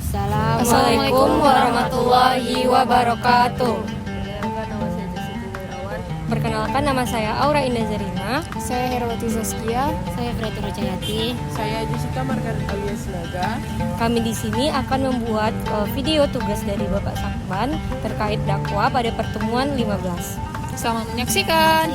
Assalamualaikum warahmatullahi wabarakatuh. Perkenalkan, nama saya Aura Indah Zarina. Saya Herwati Zaskia. Saya Freda Rojayati. Saya Jessica Margaret alias Naga. Kami di sini akan membuat video tugas dari Bapak Sakman terkait dakwah pada pertemuan 15. Selamat menyaksikan.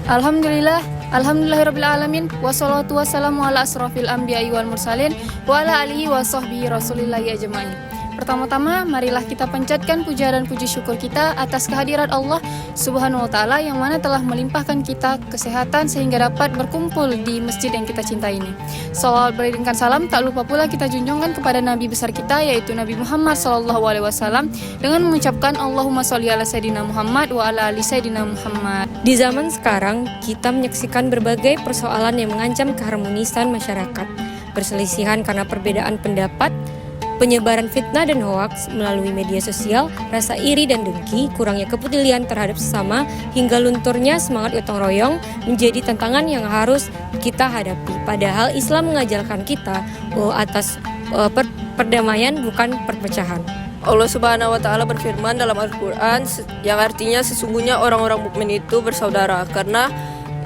Alhamdulillahirrabbilalamin. Wassalatu wassalamu ala asrafil anbiya'i wal mursalin wa ala alihi wa sahbihi rasulillahi ajma'in. Pertama-tama, marilah kita panjatkan puja dan puji syukur kita atas kehadirat Allah Subhanahu wa Ta'ala yang mana telah melimpahkan kita kesehatan sehingga dapat berkumpul di masjid yang kita cintai ini. Salawat beriringkan salam tak lupa pula kita junjungkan kepada Nabi besar kita yaitu Nabi Muhammad SAW dengan mengucapkan Allahumma sholli ala Sayyidina Muhammad wa ala ali Sayyidina Muhammad. Di zaman sekarang, kita menyaksikan berbagai persoalan yang mengancam keharmonisan masyarakat. Perselisihan karena perbedaan pendapat, penyebaran fitnah dan hoaks melalui media sosial, rasa iri dan dengki, kurangnya kepedulian terhadap sesama, hingga lunturnya semangat gotong royong menjadi tantangan yang harus kita hadapi. Padahal Islam mengajarkan kita atas perdamaian bukan perpecahan. Allah Subhanahu wa Ta'ala berfirman dalam Al-Quran yang artinya sesungguhnya orang-orang mukmin itu bersaudara. Karena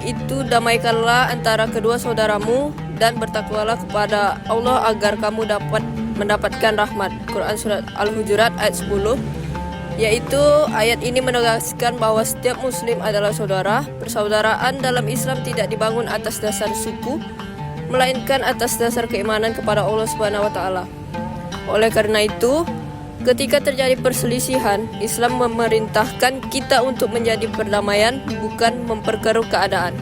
itu damaikanlah antara kedua saudaramu dan bertakwalah kepada Allah agar kamu dapat mendapatkan rahmat. Quran Surat Al-Hujurat ayat 10. Yaitu ayat ini menegaskan bahwa setiap muslim adalah saudara. Persaudaraan dalam Islam tidak dibangun atas dasar suku, melainkan atas dasar keimanan kepada Allah Subhanahu wa Ta'ala. Oleh karena itu, ketika terjadi perselisihan, Islam memerintahkan kita untuk menjadi perdamaian, bukan memperkeruh keadaan.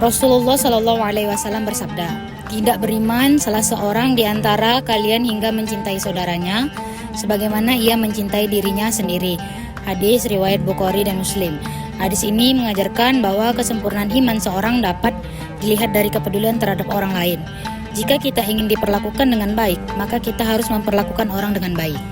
Rasulullah SAW bersabda, "Tidak beriman salah seorang di antara kalian hingga mencintai saudaranya sebagaimana ia mencintai dirinya sendiri." Hadis riwayat Bukhari dan Muslim. Hadis ini mengajarkan bahwa kesempurnaan iman seorang dapat dilihat dari kepedulian terhadap orang lain. Jika kita ingin diperlakukan dengan baik, maka kita harus memperlakukan orang dengan baik.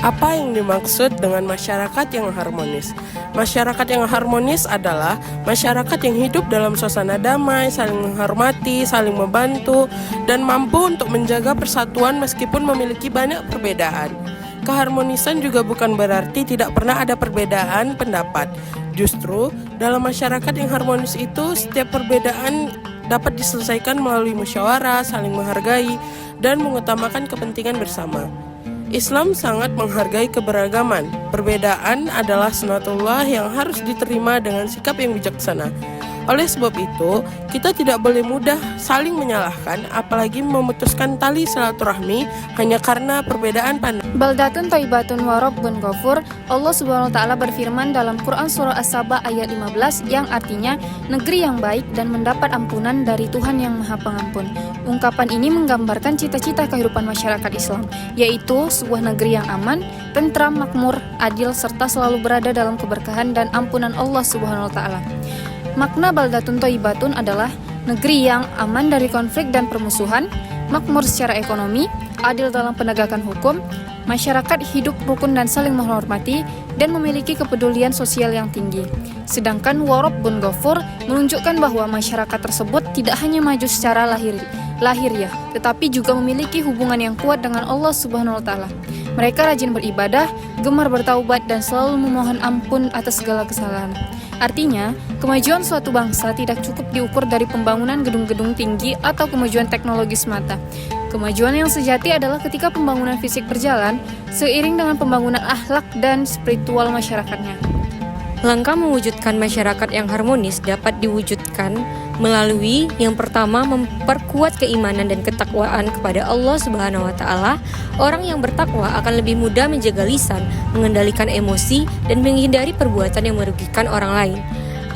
Apa yang dimaksud dengan masyarakat yang harmonis? Masyarakat yang harmonis adalah masyarakat yang hidup dalam suasana damai, saling menghormati, saling membantu, dan mampu untuk menjaga persatuan meskipun memiliki banyak perbedaan. Keharmonisan juga bukan berarti tidak pernah ada perbedaan pendapat. Justru, dalam masyarakat yang harmonis itu, setiap perbedaan dapat diselesaikan melalui musyawarah, saling menghargai, dan mengutamakan kepentingan bersama. Islam sangat menghargai keberagaman. Perbedaan adalah sunatullah yang harus diterima dengan sikap yang bijaksana. Oleh sebab itu, kita tidak boleh mudah saling menyalahkan, apalagi memutuskan tali silaturahmi hanya karena perbedaan pandangan. Baldatun thayyibatun wa rabbun ghafur. Allah Subhanahu wa Ta'ala berfirman dalam Quran surah As-Saba ayat 15 yang artinya negeri yang baik dan mendapat ampunan dari Tuhan yang Maha Pengampun. Ungkapan ini menggambarkan cita-cita kehidupan masyarakat Islam, yaitu sebuah negeri yang aman, tentram, makmur, adil serta selalu berada dalam keberkahan dan ampunan Allah Subhanahu wa Ta'ala. Makna baldatun thayyibatun adalah negeri yang aman dari konflik dan permusuhan, makmur secara ekonomi, adil dalam penegakan hukum, masyarakat hidup rukun dan saling menghormati, dan memiliki kepedulian sosial yang tinggi. Sedangkan warabbun ghafur menunjukkan bahwa masyarakat tersebut tidak hanya maju secara lahiriah, tetapi juga memiliki hubungan yang kuat dengan Allah Subhanahu wa Ta'ala. Mereka rajin beribadah, gemar bertaubat, dan selalu memohon ampun atas segala kesalahan. Artinya, kemajuan suatu bangsa tidak cukup diukur dari pembangunan gedung-gedung tinggi atau kemajuan teknologi semata. Kemajuan yang sejati adalah ketika pembangunan fisik berjalan seiring dengan pembangunan akhlak dan spiritual masyarakatnya. Langkah mewujudkan masyarakat yang harmonis dapat diwujudkan melalui yang pertama, memperkuat keimanan dan ketakwaan kepada Allah Subhanahu wa Ta'ala. Orang yang bertakwa akan lebih mudah menjaga lisan, mengendalikan emosi, dan menghindari perbuatan yang merugikan orang lain.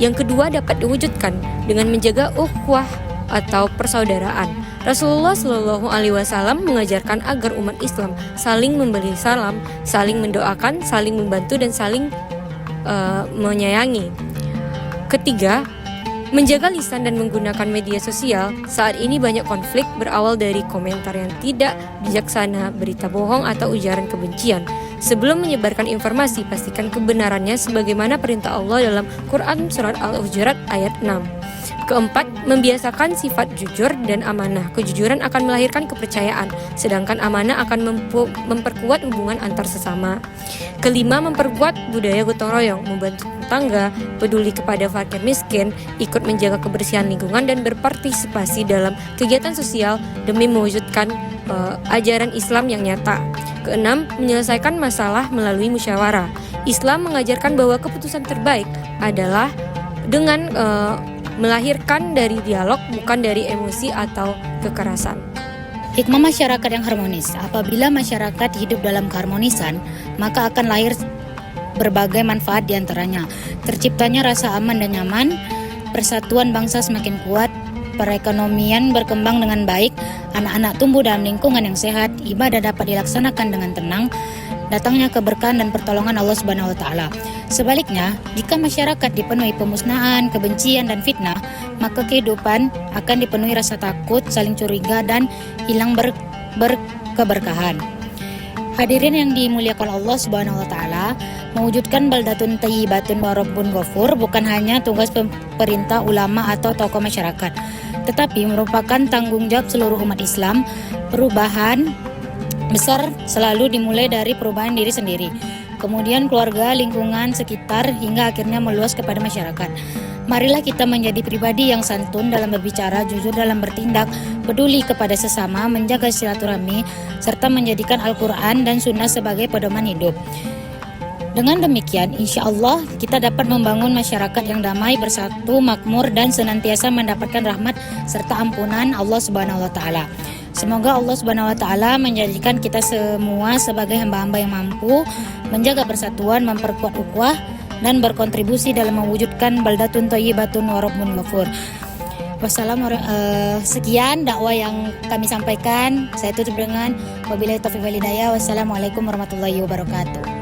Yang kedua dapat diwujudkan dengan menjaga ukhuwah atau persaudaraan. Rasulullah Shallallahu Alaihi Wasallam mengajarkan agar umat Islam saling memberi salam, saling mendoakan, saling membantu, dan saling menyayangi. Ketiga, menjaga lisan dan menggunakan media sosial. Saat ini banyak konflik berawal dari komentar yang tidak bijaksana, berita bohong, atau ujaran kebencian. Sebelum menyebarkan informasi, pastikan kebenarannya sebagaimana perintah Allah dalam Quran Surat Al-Hujurat ayat 6. Keempat, membiasakan sifat jujur dan amanah. Kejujuran akan melahirkan kepercayaan, sedangkan amanah akan memperkuat hubungan antar sesama. Kelima, memperkuat budaya gotong royong, membantu tetangga, peduli kepada fakir miskin, ikut menjaga kebersihan lingkungan, dan berpartisipasi dalam kegiatan sosial demi mewujudkan ajaran Islam yang nyata. Keenam, menyelesaikan masalah melalui musyawarah. Islam mengajarkan bahwa keputusan terbaik adalah dengan melahirkan dari dialog, bukan dari emosi atau kekerasan. Hikmah masyarakat yang harmonis. Apabila masyarakat hidup dalam keharmonisan, maka akan lahir berbagai manfaat diantaranya. Terciptanya rasa aman dan nyaman, persatuan bangsa semakin kuat, perekonomian berkembang dengan baik, anak-anak tumbuh dalam lingkungan yang sehat, ibadah dapat dilaksanakan dengan tenang, datangnya keberkahan dan pertolongan Allah Subhanahu wa taala. Sebaliknya, jika masyarakat dipenuhi pemusnahan, kebencian dan fitnah, maka kehidupan akan dipenuhi rasa takut, saling curiga dan hilang berkeberkahan. Hadirin yang dimuliakan Allah Subhanahu wa taala, mewujudkan baldatun thayyibatun wa rabbun ghafur bukan hanya tugas pemerintah, ulama atau tokoh masyarakat, tetapi merupakan tanggung jawab seluruh umat Islam. Perubahan besar selalu dimulai dari perubahan diri sendiri, kemudian keluarga, lingkungan sekitar, hingga akhirnya meluas kepada masyarakat. Marilah kita menjadi pribadi yang santun dalam berbicara, jujur dalam bertindak, peduli kepada sesama, menjaga silaturahmi, serta menjadikan Al-Quran dan Sunnah sebagai pedoman hidup. Dengan demikian, insya Allah kita dapat membangun masyarakat yang damai, bersatu, makmur, dan senantiasa mendapatkan rahmat serta ampunan Allah Subhanahu wa taala. Semoga Allah Subhanahu wa taala menjadikan kita semua sebagai hamba-hamba yang mampu menjaga persatuan, memperkuat ukhuwah, dan berkontribusi dalam mewujudkan baldatun thayyibatun wa rabbun ghafur. Sekian dakwah yang kami sampaikan. Saya tutup dengan wabillahi taufiq wal hidayah. Wassalamualaikum warahmatullahi wabarakatuh.